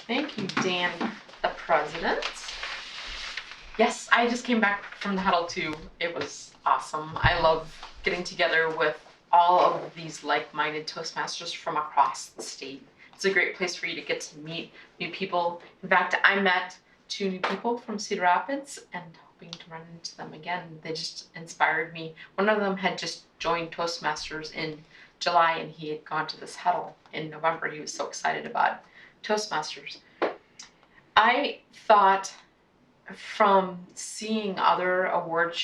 Thank you, Dan, the president. Yes, I just came back from the huddle too. It was awesome. I love getting together with all of these like-minded Toastmasters from across the state. It's a great place for you to get to meet new people. In fact, I met 2 new people from Cedar Rapids and hoping to run into them again. They just inspired me. One of them had just joined Toastmasters in July and he had gone to this huddle in November. He was so excited about Toastmasters. I thought from seeing other award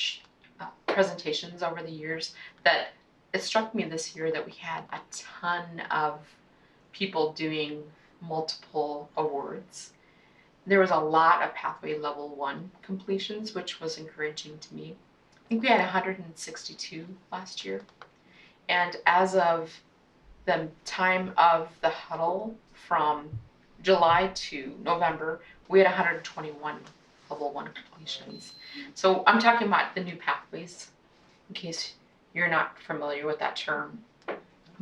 presentations over the years that it struck me this year that we had a ton of people doing multiple awards. There was a lot of Pathway Level 1 completions, which was encouraging to me. I think we had 162 last year. And as of the time of the huddle from July to November, we had 121 Level 1 completions. So I'm talking about the new pathways, in case you're not familiar with that term.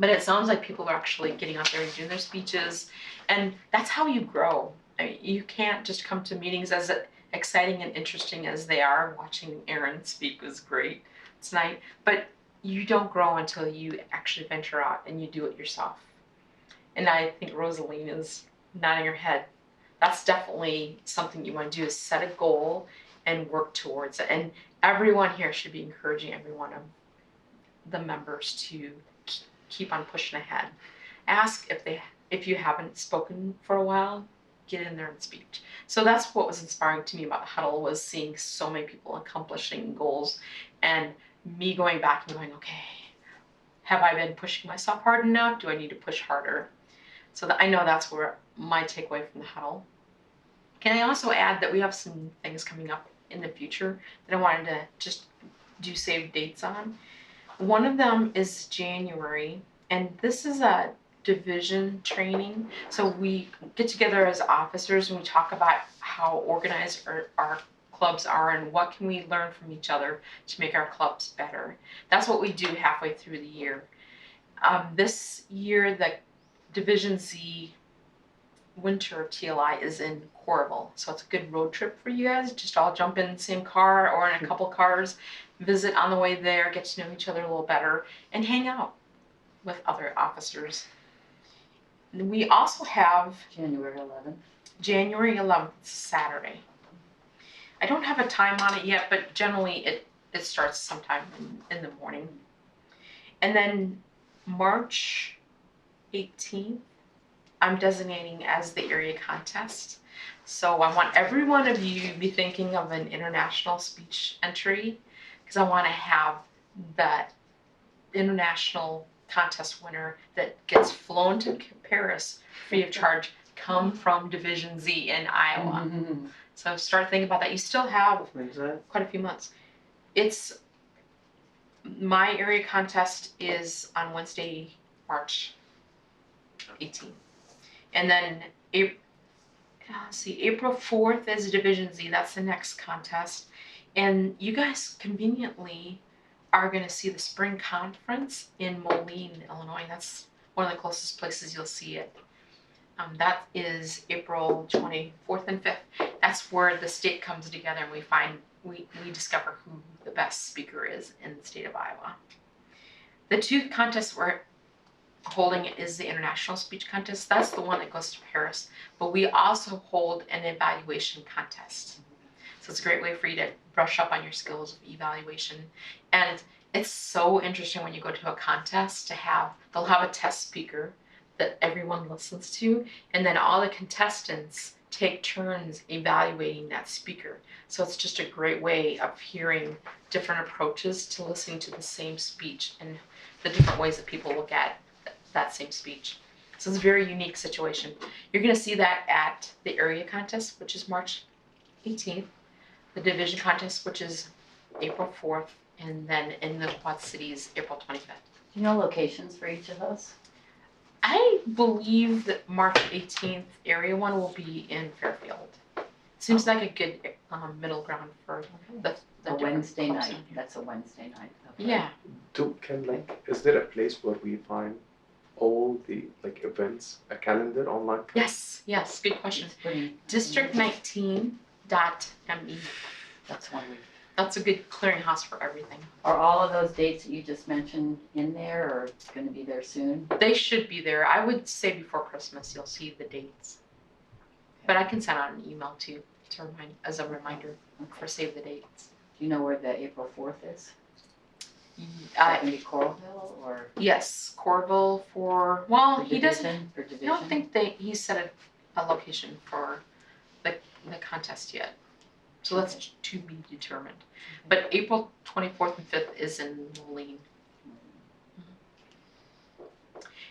But it sounds like people are actually getting out there and doing their speeches, and that's how you grow. I mean, you can't just come to meetings as exciting and interesting as they are. Watching Aaron speak was great tonight, but you don't grow until you actually venture out and you do it yourself. And I think Rosaline is nodding her head. That's definitely something you want to do, is set a goal and work towards it. And everyone here should be encouraging every one of the members to keep on pushing ahead. Ask if you haven't spoken for a while, get in there and speak. So that's what was inspiring to me about the huddle, was seeing so many people accomplishing goals and me going back and going, okay, have I been pushing myself hard enough? Do I need to push harder? So I know that's where my takeaway from the huddle. Can I also add that we have some things coming up in the future that I wanted to just do save dates on. One of them is January, and this is a division training. So we get together as officers and we talk about how organized our clubs are and what can we learn from each other to make our clubs better. That's what we do halfway through the year. This year, the Division Z winter TLI is in Coralville, so it's a good road trip for you guys. Just all jump in the same car or in a couple cars, visit on the way there, get to know each other a little better, and hang out with other officers. We also have January 11th. January 11th, Saturday. I don't have a time on it yet, but generally it starts sometime in the morning. And then March 18th, I'm designating as the area contest. So I want every one of you to be thinking of an international speech entry, because I want to have that international contest winner that gets flown to Paris free of charge come from Division Z in Iowa. Mm-hmm. So start thinking about that. You still have When's that? quite a few months. It's my area contest is on Wednesday, March 18th. And then April 4th is Division Z. That's the next contest. And you guys conveniently are going to see the spring conference in Moline, Illinois. That's one of the closest places you'll see it. That is April 24th and 5th. That's where the state comes together and we discover who the best speaker is in the state of Iowa. The 2 contests we're holding is the international speech contest. That's the one that goes to Paris. But we also hold an evaluation contest. So it's a great way for you to brush up on your skills of evaluation. And it's so interesting when you go to a contest they'll have a test speaker that everyone listens to, and then all the contestants take turns evaluating that speaker. So it's just a great way of hearing different approaches to listening to the same speech and the different ways that people look at that same speech. So it's a very unique situation. You're going to see that at the area contest, which is March 18th, the division contest, which is April 4th, and then in the Quad Cities, April 25th. Do you know locations for each of those? I believe that March 18th area one will be in Fairfield. Seems like a good middle ground for the A different Wednesday clubs night, down here. that's a Wednesday night. Okay. Yeah. Is there a place where we find all the like events, a calendar online? Yes. Good question. It's pretty. District19.me. That's one week. That's a good clearinghouse for everything. Are all of those dates that you just mentioned in there or gonna be there soon? They should be there. I would say before Christmas you'll see the dates. But I can send out an email too to remind as a reminder for save the dates. Do you know where the April 4th is? Is that Uh, gonna be Coralville or yes, Corville for he doesn't. division? For I division? don't think he set a location for the contest yet. So that's to be determined. But April 24th and 5th is in Moline.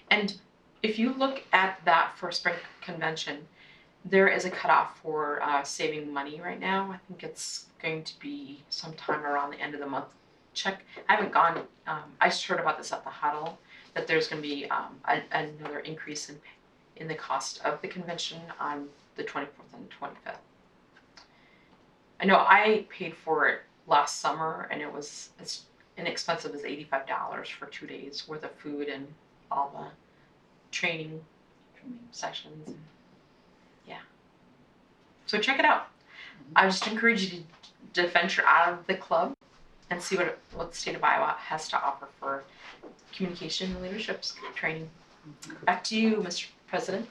And if you look at that for spring convention, there is a cutoff for saving money right now. I think it's going to be sometime around the end of the month. Check. I haven't gone. I just heard about this at the huddle that there's going to be another increase in the cost of the convention on the 24th and 25th. I know I paid for it last summer, and it's inexpensive as $85 for 2 days worth of food and all the training sessions. Yeah. So check it out. I just encourage you to venture out of the club and see what the state of Iowa has to offer for communication and leadership training. Back to you, Mr. President.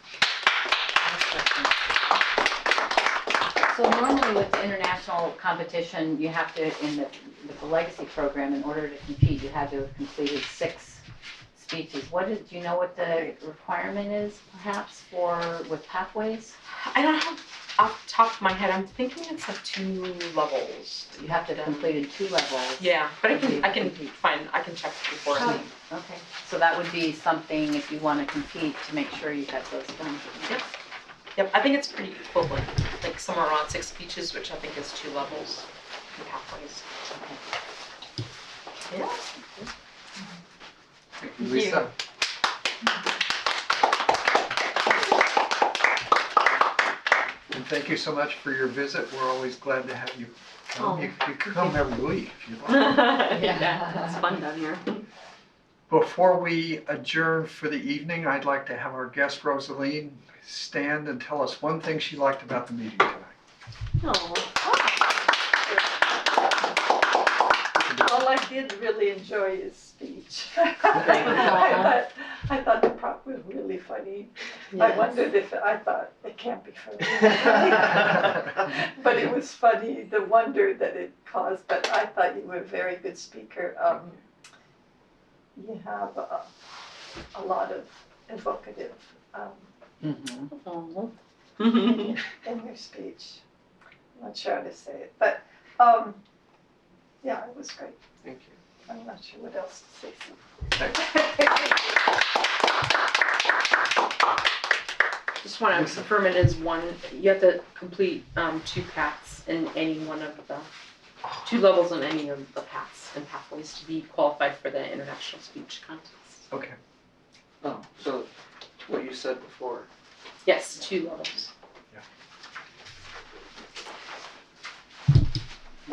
So normally with the international competition, you have to, with the legacy program, in order to compete, you had to have completed 6 speeches. Do you know what the requirement is perhaps with pathways? I don't have off the top of my head. I'm thinking it's like 2 levels. You have to have completed 2 levels. Yeah, but I can check before. Oh, okay, so that would be something if you want to compete to make sure you have those done. Yep, I think it's pretty equivalent, like somewhere around 6 speeches, which I think is 2 levels and pathways. Okay. Yeah. Thank you, Lisa. And thank you so much for your visit. We're always glad to have you come. You can come every week if you like. Yeah, it's fun down here. Before we adjourn for the evening, I'd like to have our guest Rosaline stand and tell us one thing she liked about the meeting tonight. Well, I did really enjoy his speech. I thought the prop was really funny. I wondered I thought it can't be funny. But it was funny, the wonder that it caused, but I thought you were a very good speaker. You have a lot of evocative in your speech. I'm not sure how to say it, but yeah, it was great. Thank you. I'm not sure what else to say. Just want to confirm it is one. You have to complete 2 paths in any one of the 2 levels in any of the paths and pathways to be qualified for the international speech contest. Okay. Oh, so what you said before. Yes, 2 levels.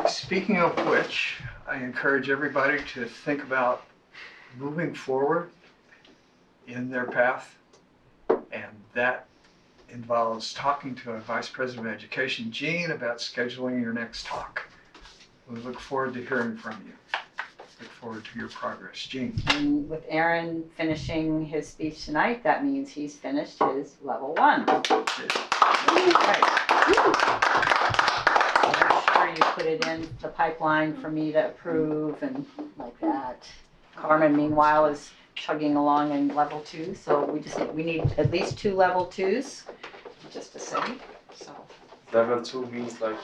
Speaking of which, I encourage everybody to think about moving forward in their path, and that involves talking to a Vice President of Education, Jean, about scheduling your next talk. We look forward to hearing from you. Look forward to your progress. Jean. And with Aaron finishing his speech tonight, that means he's finished his level 1. Make sure you put it in the pipeline for me to approve and like that. Carmen, meanwhile, is chugging along in level 2, so we need at least 2 level 2s, just to say. So. Level 2 means like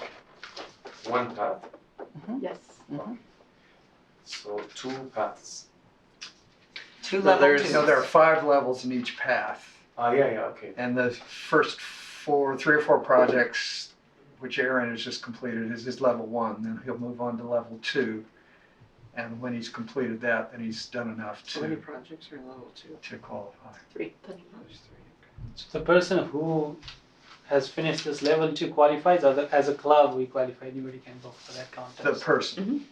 1 path. Yes. So 2 paths. 2 So level 2s. there are 5 levels in each path. Okay. And the first three or four projects, which Aaron has just completed, is his level 1. Then he'll move on to level 2. And when he's completed that, then he's done enough How many to projects are in level 2? qualify. 3. There's 3. So the person who has finished this level 2 qualifies, or as a club we qualify, anybody can go for that contest? The person,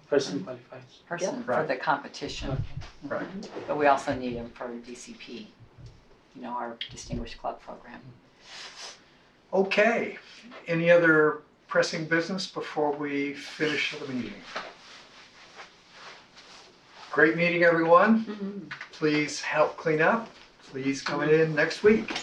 Person qualifies. Person for Right. the competition. Okay. right. But we also need them for DCP, our Distinguished Club Program. Okay, any other pressing business before we finish the meeting? Great meeting, everyone. Please help clean up. Please come in next week.